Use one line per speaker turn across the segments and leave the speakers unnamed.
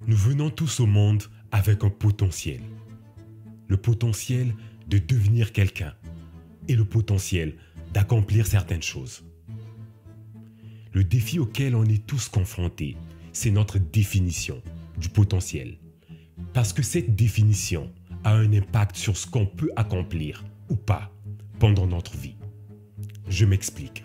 Nous venons tous au monde avec un potentiel. Le potentiel de devenir quelqu'un et le potentiel d'accomplir certaines choses. Le défi auquel on est tous confrontés, c'est notre définition du potentiel. Parce que cette définition a un impact sur ce qu'on peut accomplir ou pas pendant notre vie. Je m'explique.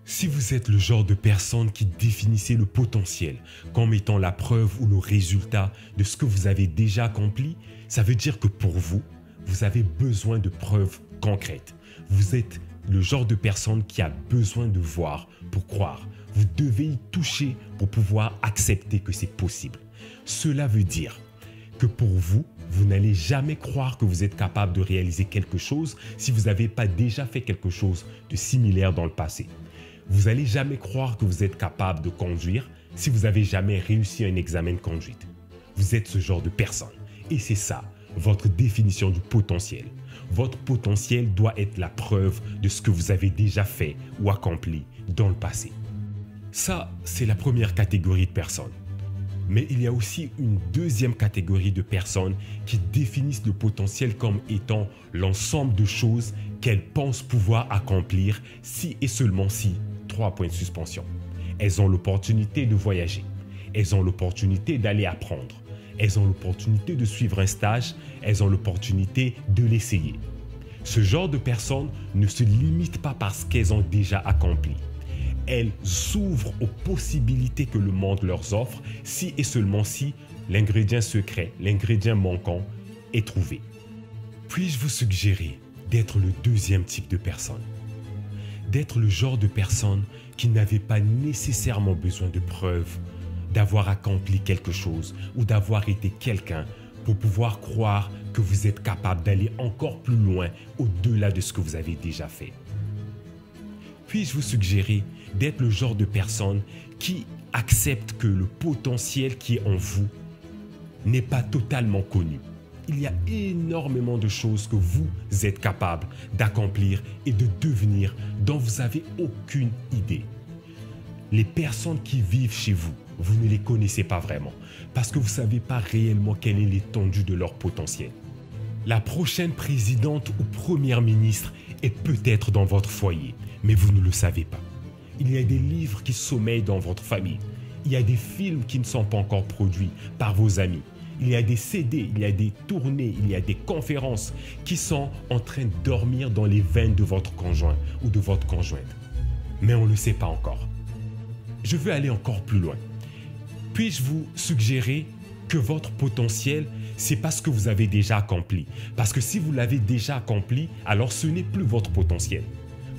Si vous êtes le genre de personne qui définissait le potentiel comme étant la preuve ou le résultat de ce que vous avez déjà accompli, ça veut dire que pour vous, vous avez besoin de preuves concrètes. Vous êtes le genre de personne qui a besoin de voir pour croire. Vous devez y toucher pour pouvoir accepter que c'est possible. Cela veut dire que pour vous, vous n'allez jamais croire que vous êtes capable de réaliser quelque chose si vous n'avez pas déjà fait quelque chose de similaire dans le passé. Vous n'allez jamais croire que vous êtes capable de conduire si vous n'avez jamais réussi un examen de conduite. Vous êtes ce genre de personne. Et c'est ça, votre définition du potentiel. Votre potentiel doit être la preuve de ce que vous avez déjà fait ou accompli dans le passé. Ça, c'est la première catégorie de personnes. Mais il y a aussi une deuxième catégorie de personnes qui définissent le potentiel comme étant l'ensemble de choses qu'elles pensent pouvoir accomplir si et seulement si, 3 points de suspension. Elles ont l'opportunité de voyager. Elles ont l'opportunité d'aller apprendre. Elles ont l'opportunité de suivre un stage. Elles ont l'opportunité de l'essayer. Ce genre de personnes ne se limitent pas parce qu'elles ont déjà accompli. Elles s'ouvrent aux possibilités que le monde leur offre si et seulement si l'ingrédient secret, l'ingrédient manquant est trouvé. Puis-je vous suggérer d'être le deuxième type de personne? D'être le genre de personne qui n'avait pas nécessairement besoin de preuves d'avoir accompli quelque chose ou d'avoir été quelqu'un pour pouvoir croire que vous êtes capable d'aller encore plus loin au-delà de ce que vous avez déjà fait. Puis-je vous suggérer d'être le genre de personne qui accepte que le potentiel qui est en vous n'est pas totalement connu. Il y a énormément de choses que vous êtes capable d'accomplir et de devenir dont vous n'avez aucune idée. Les personnes qui vivent chez vous, vous ne les connaissez pas vraiment parce que vous ne savez pas réellement quelle est l'étendue de leur potentiel. La prochaine présidente ou première ministre est peut-être dans votre foyer, mais vous ne le savez pas. Il y a des livres qui sommeillent dans votre famille. Il y a des films qui ne sont pas encore produits par vos amis. Il y a des CD, il y a des tournées, il y a des conférences qui sont en train de dormir dans les veines de votre conjoint ou de votre conjointe. Mais on ne le sait pas encore. Je veux aller encore plus loin. Puis-je vous suggérer que votre potentiel, c'est parce que vous avez déjà accompli. Parce que si vous l'avez déjà accompli, alors ce n'est plus votre potentiel.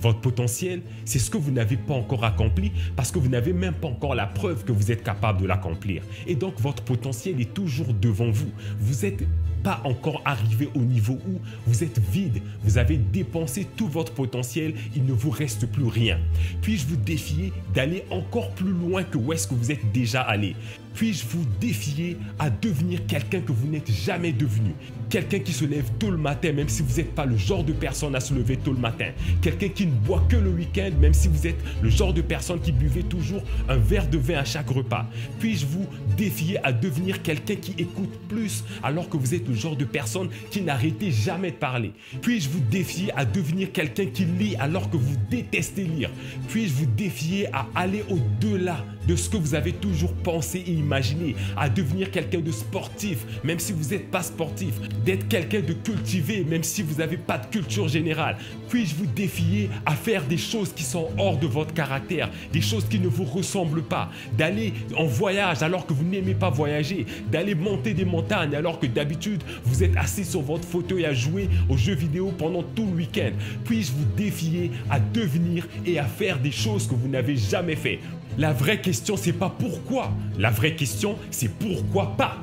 Votre potentiel, c'est ce que vous n'avez pas encore accompli parce que vous n'avez même pas encore la preuve que vous êtes capable de l'accomplir. Et donc, votre potentiel est toujours devant vous. Vous n'êtes pas encore arrivé au niveau où vous êtes vide. Vous avez dépensé tout votre potentiel, il ne vous reste plus rien. Puis-je vous défier d'aller encore plus loin que où est-ce que vous êtes déjà allé? Puis-je vous défier à devenir quelqu'un que vous n'êtes jamais devenu? Quelqu'un qui se lève tôt le matin, même si vous n'êtes pas le genre de personne à se lever tôt le matin. Quelqu'un qui ne boit que le week-end, même si vous êtes le genre de personne qui buvait toujours un verre de vin à chaque repas. Puis-je vous défier à devenir quelqu'un qui écoute plus alors que vous êtes le genre de personne qui n'arrêtez jamais de parler? Puis-je vous défier à devenir quelqu'un qui lit alors que vous détestez lire? Puis-je vous défier à aller au-delà de ce que vous avez toujours pensé et imaginé, à devenir quelqu'un de sportif, même si vous n'êtes pas sportif, d'être quelqu'un de cultivé, même si vous n'avez pas de culture générale? Puis-je vous défier à faire des choses qui sont hors de votre caractère, des choses qui ne vous ressemblent pas, d'aller en voyage alors que vous n'aimez pas voyager, d'aller monter des montagnes alors que d'habitude vous êtes assis sur votre fauteuil à jouer aux jeux vidéo pendant tout le week-end? Puis-je vous défier à devenir et à faire des choses que vous n'avez jamais fait? La vraie question, c'est pas pourquoi. La vraie question, c'est pourquoi pas.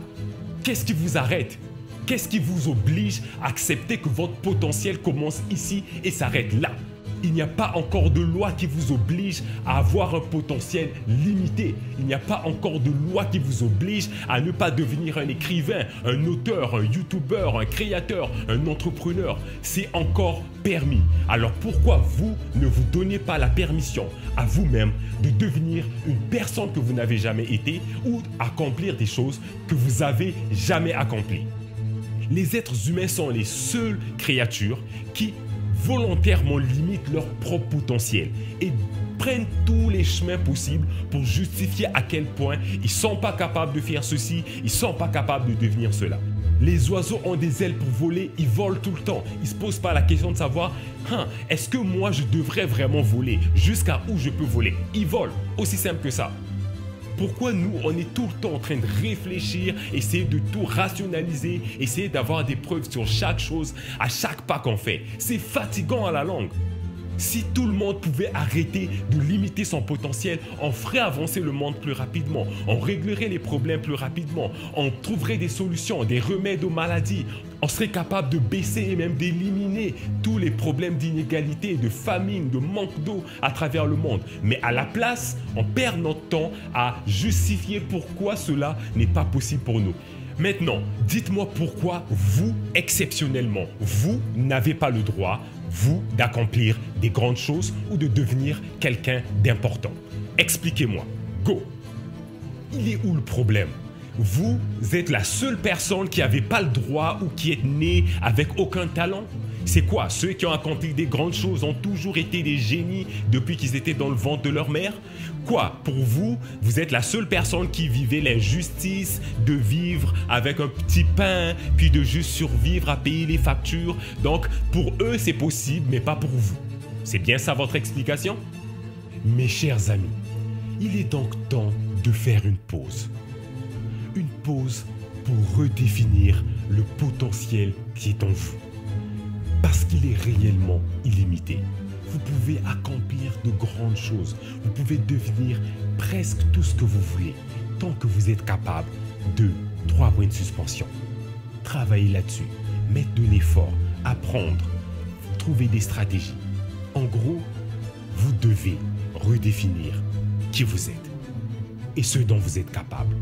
Qu'est-ce qui vous arrête? Qu'est-ce qui vous oblige à accepter que votre potentiel commence ici et s'arrête là? Il n'y a pas encore de loi qui vous oblige à avoir un potentiel limité. Il n'y a pas encore de loi qui vous oblige à ne pas devenir un écrivain, un auteur, un youtubeur, un créateur, un entrepreneur. C'est encore permis. Alors pourquoi vous ne vous donnez pas la permission à vous-même de devenir une personne que vous n'avez jamais été ou accomplir des choses que vous avez jamais accomplies? Les êtres humains sont les seules créatures qui volontairement limitent leur propre potentiel et prennent tous les chemins possibles pour justifier à quel point ils ne sont pas capables de faire ceci, ils ne sont pas capables de devenir cela. Les oiseaux ont des ailes pour voler, ils volent tout le temps. Ils ne se posent pas la question de savoir est-ce que moi je devrais vraiment voler? Jusqu'à où je peux voler? Ils volent, aussi simple que ça. Pourquoi nous, on est tout le temps en train de réfléchir, essayer de tout rationaliser, essayer d'avoir des preuves sur chaque chose, à chaque pas qu'on fait? C'est fatigant à la longue. Si tout le monde pouvait arrêter de limiter son potentiel, on ferait avancer le monde plus rapidement, on réglerait les problèmes plus rapidement, on trouverait des solutions, des remèdes aux maladies, on serait capable de baisser et même d'éliminer tous les problèmes d'inégalité, de famine, de manque d'eau à travers le monde. Mais à la place, on perd notre temps à justifier pourquoi cela n'est pas possible pour nous. Maintenant, dites-moi pourquoi vous, exceptionnellement, vous n'avez pas le droit, vous, d'accomplir des grandes choses ou de devenir quelqu'un d'important. Expliquez-moi. Go! Il est où le problème? Vous êtes la seule personne qui n'avait pas le droit ou qui est née avec aucun talent? C'est quoi? Ceux qui ont accompli des grandes choses ont toujours été des génies depuis qu'ils étaient dans le ventre de leur mère? Quoi? Pour vous, vous êtes la seule personne qui vivait l'injustice de vivre avec un petit pain, puis de juste survivre à payer les factures. Donc, pour eux, c'est possible, mais pas pour vous. C'est bien ça votre explication? Mes chers amis, il est donc temps de faire une pause. Une pause pour redéfinir le potentiel qui est en vous. Parce qu'il est réellement illimité. Vous pouvez accomplir de grandes choses. Vous pouvez devenir presque tout ce que vous voulez, tant que vous êtes capable de 3 points de suspension. Travailler là-dessus, mettre de l'effort, apprendre, trouver des stratégies. En gros, vous devez redéfinir qui vous êtes et ce dont vous êtes capable.